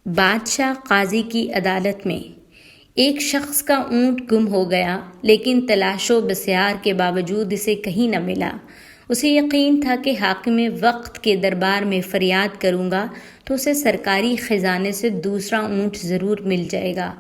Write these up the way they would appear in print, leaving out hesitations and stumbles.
بادشاہ قاضی کی عدالت میں ایک شخص کا اونٹ گم ہو گیا، لیکن تلاش و بسیار کے باوجود اسے کہیں نہ ملا۔ اسے یقین تھا کہ حاکم وقت کے دربار میں فریاد کروں گا تو اسے سرکاری خزانے سے دوسرا اونٹ ضرور مل جائے گا۔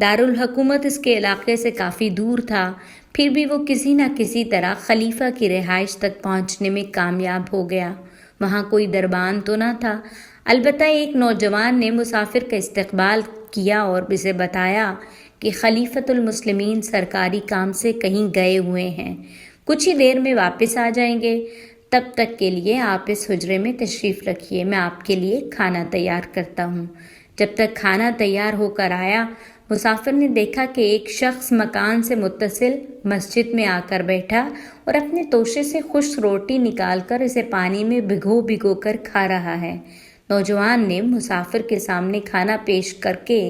دارالحکومت اس کے علاقے سے کافی دور تھا، پھر بھی وہ کسی نہ کسی طرح خلیفہ کی رہائش تک پہنچنے میں کامیاب ہو گیا۔ وہاں کوئی دربان تو نہ تھا، البتہ ایک نوجوان نے مسافر کا استقبال کیا اور اسے بتایا کہ خلیفۃ المسلمین سرکاری کام سے کہیں گئے ہوئے ہیں، کچھ ہی دیر میں واپس آ جائیں گے، تب تک کے لیے آپ اس حجرے میں تشریف رکھیے، میں آپ کے لیے کھانا تیار کرتا ہوں۔ جب تک کھانا تیار ہو کر آیا، مسافر نے دیکھا کہ ایک شخص مکان سے متصل مسجد میں آ کر بیٹھا اور اپنے توشے سے خشک روٹی نکال کر اسے پانی میں بھگو کر کھا رہا ہے۔ نوجوان نے مسافر کے سامنے کھانا پیش کر کے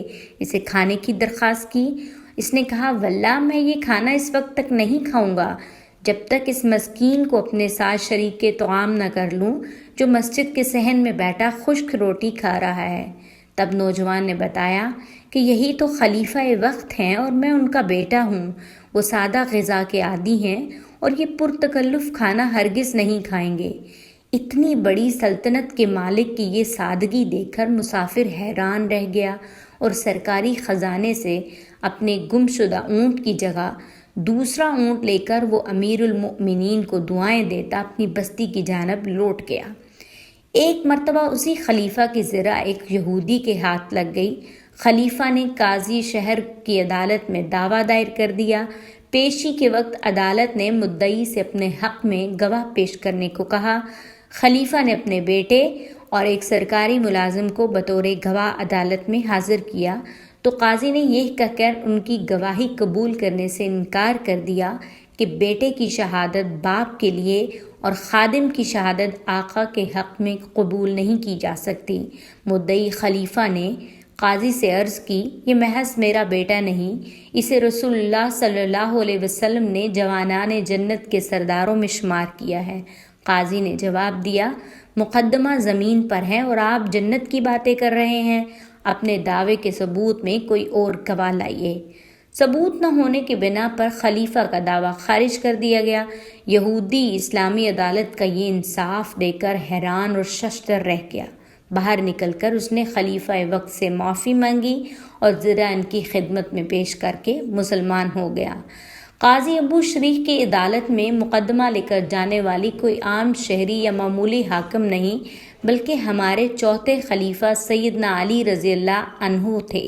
اسے کھانے کی درخواست کی۔ اس نے کہا، واللہ میں یہ کھانا اس وقت تک نہیں کھاؤں گا جب تک اس مسکین کو اپنے ساتھ شریک طعام نہ کر لوں جو مسجد کے صحن میں بیٹھا خشک روٹی کھا رہا ہے۔ تب نوجوان نے بتایا کہ یہی تو خلیفہ وقت ہیں اور میں ان کا بیٹا ہوں۔ وہ سادہ غذا کے عادی ہیں اور یہ پرتکلف کھانا ہرگز نہیں کھائیں گے۔ اتنی بڑی سلطنت کے مالک کی یہ سادگی دیکھ کر مسافر حیران رہ گیا اور سرکاری خزانے سے اپنے گم شدہ اونٹ کی جگہ دوسرا اونٹ لے کر وہ امیر المؤمنین کو دعائیں دیتا اپنی بستی کی جانب لوٹ گیا۔ ایک مرتبہ اسی خلیفہ کی زرہ ایک یہودی کے ہاتھ لگ گئی۔ خلیفہ نے قاضی شہر کی عدالت میں دعویٰ دائر کر دیا۔ پیشی کے وقت عدالت نے مدعی سے اپنے حق میں گواہ پیش کرنے کو کہا۔ خلیفہ نے اپنے بیٹے اور ایک سرکاری ملازم کو بطور گواہ عدالت میں حاضر کیا تو قاضی نے یہ کہہ کر ان کی گواہی قبول کرنے سے انکار کر دیا کہ بیٹے کی شہادت باپ کے لیے اور خادم کی شہادت آقا کے حق میں قبول نہیں کی جا سکتی۔ مدعی خلیفہ نے قاضی سے عرض کی، یہ محض میرا بیٹا نہیں، اسے رسول اللہ صلی اللہ علیہ وسلم نے جوانان جنت کے سرداروں میں شمار کیا ہے۔ قاضی نے جواب دیا، مقدمہ زمین پر ہے اور آپ جنت کی باتیں کر رہے ہیں، اپنے دعوے کے ثبوت میں کوئی اور گواہ لائیے۔ ثبوت نہ ہونے کی بنا پر خلیفہ کا دعویٰ خارج کر دیا گیا۔ یہودی اسلامی عدالت کا یہ انصاف دے کر حیران اور ششدر رہ گیا۔ باہر نکل کر اس نے خلیفہ وقت سے معافی مانگی اور زرہ ان کی خدمت میں پیش کر کے مسلمان ہو گیا۔ قاضی ابو شریح کی عدالت میں مقدمہ لے کر جانے والی کوئی عام شہری یا معمولی حاکم نہیں، بلکہ ہمارے چوتھے خلیفہ سیدنا علی رضی اللہ عنہ تھے،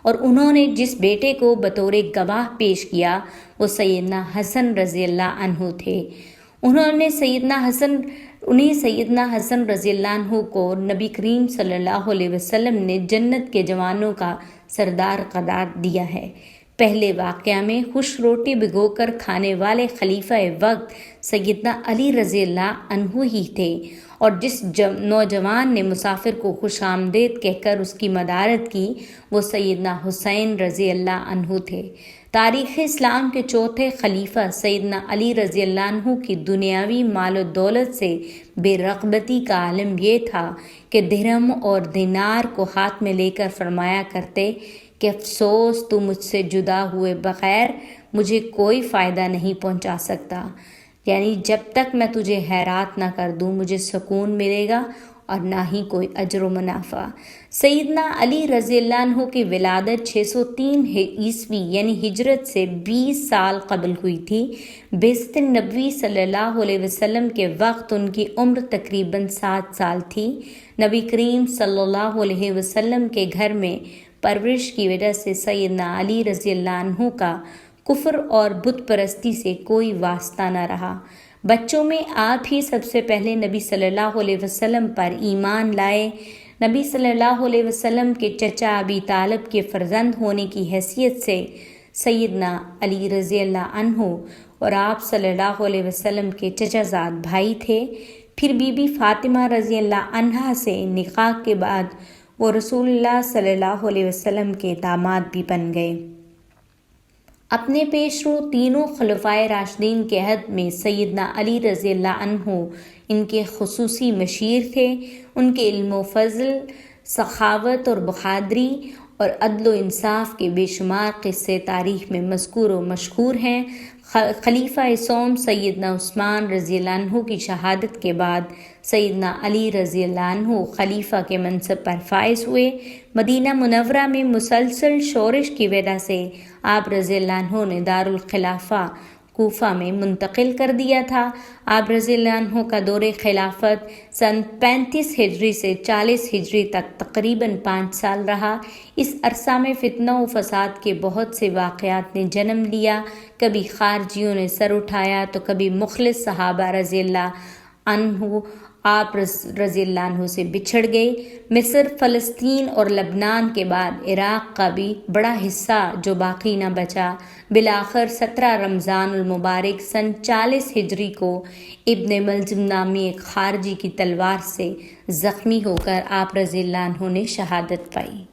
اور انہوں نے جس بیٹے کو بطور گواہ پیش کیا وہ سیدنا حسن رضی اللہ عنہ تھے۔ انہیں سیدنا حسن رضی اللہ عنہ کو نبی کریم صلی اللہ علیہ وسلم نے جنت کے جوانوں کا سردار قرار دیا ہے۔ پہلے واقعہ میں خوش روٹی بھگو کر کھانے والے خلیفہ وقت سیدنا علی رضی اللہ عنہ ہی تھے، اور جس نوجوان نے مسافر کو خوش آمدید کہہ کر اس کی مدارت کی وہ سیدنا حسین رضی اللہ عنہ تھے۔ تاریخ اسلام کے چوتھے خلیفہ سیدنا علی رضی اللہ عنہ کی دنیاوی مال و دولت سے بے رغبتی کا عالم یہ تھا کہ درہم اور دینار کو ہاتھ میں لے کر فرمایا کرتے کہ افسوس تو مجھ سے جدا ہوئے بغیر مجھے کوئی فائدہ نہیں پہنچا سکتا، یعنی جب تک میں تجھے خیرات نہ کر دوں مجھے سکون ملے گا اور نہ ہی کوئی اجر و منافع۔ سیدنا علی رضی اللہ عنہ کی ولادت 603 عیسوی یعنی ہجرت سے 20 سال قبل ہوئی تھی۔ بعثت نبوی صلی اللہ علیہ وسلم کے وقت ان کی عمر تقریباً 7 سال تھی۔ نبی کریم صلی اللہ علیہ وسلم کے گھر میں پرورش کی وجہ سے سیدنا علی رضی اللہ عنہ کا کفر اور بت پرستی سے کوئی واسطہ نہ رہا۔ بچوں میں آپ ہی سب سے پہلے نبی صلی اللہ علیہ وسلم پر ایمان لائے۔ نبی صلی اللہ علیہ وسلم کے چچا ابی طالب کے فرزند ہونے کی حیثیت سے سیدنا علی رضی اللہ عنہ اور آپ صلی اللہ علیہ وسلم کے چچا زاد بھائی تھے۔ پھر بی بی فاطمہ رضی اللہ عنہا سے نکاح کے بعد وہ رسول اللہ صلی اللہ علیہ وسلم کے داماد بھی بن گئے۔ اپنے پیش رو تینوں خلفائے راشدین کے عہد میں سیدنا علی رضی اللہ عنہ ان کے خصوصی مشیر تھے۔ ان کے علم و فضل سخاوت اور بہادری اور عدل و انصاف کے بے شمار قصے تاریخ میں مذکور و مشہور ہیں۔ خلیفہ سوم سیدنا عثمان رضی اللہ عنہ کی شہادت کے بعد سیدنا علی رضی اللہ عنہ خلیفہ کے منصب پر فائز ہوئے۔ مدینہ منورہ میں مسلسل شورش کی وجہ سے آپ رضی اللہ عنہ نے دارالخلافہ کوفہ میں منتقل کر دیا تھا۔ آپ رضی اللہ عنہ کا دور خلافت سن 35 ہجری سے 40 ہجری تک تقریباً 5 سال رہا۔ اس عرصہ میں فتنہ و فساد کے بہت سے واقعات نے جنم لیا۔ کبھی خارجیوں نے سر اٹھایا تو کبھی مخلص صحابہ رضی اللہ عنہ آپ رضی اللہ عنہ سے بچھڑ گئے۔ مصر، فلسطین اور لبنان کے بعد عراق کا بھی بڑا حصہ جو باقی نہ بچا۔ بالآخر 17 رمضان المبارک سن 40 ہجری کو ابن ملجم نامی ایک خارجی کی تلوار سے زخمی ہو کر آپ رضی اللہ عنہ نے شہادت پائی۔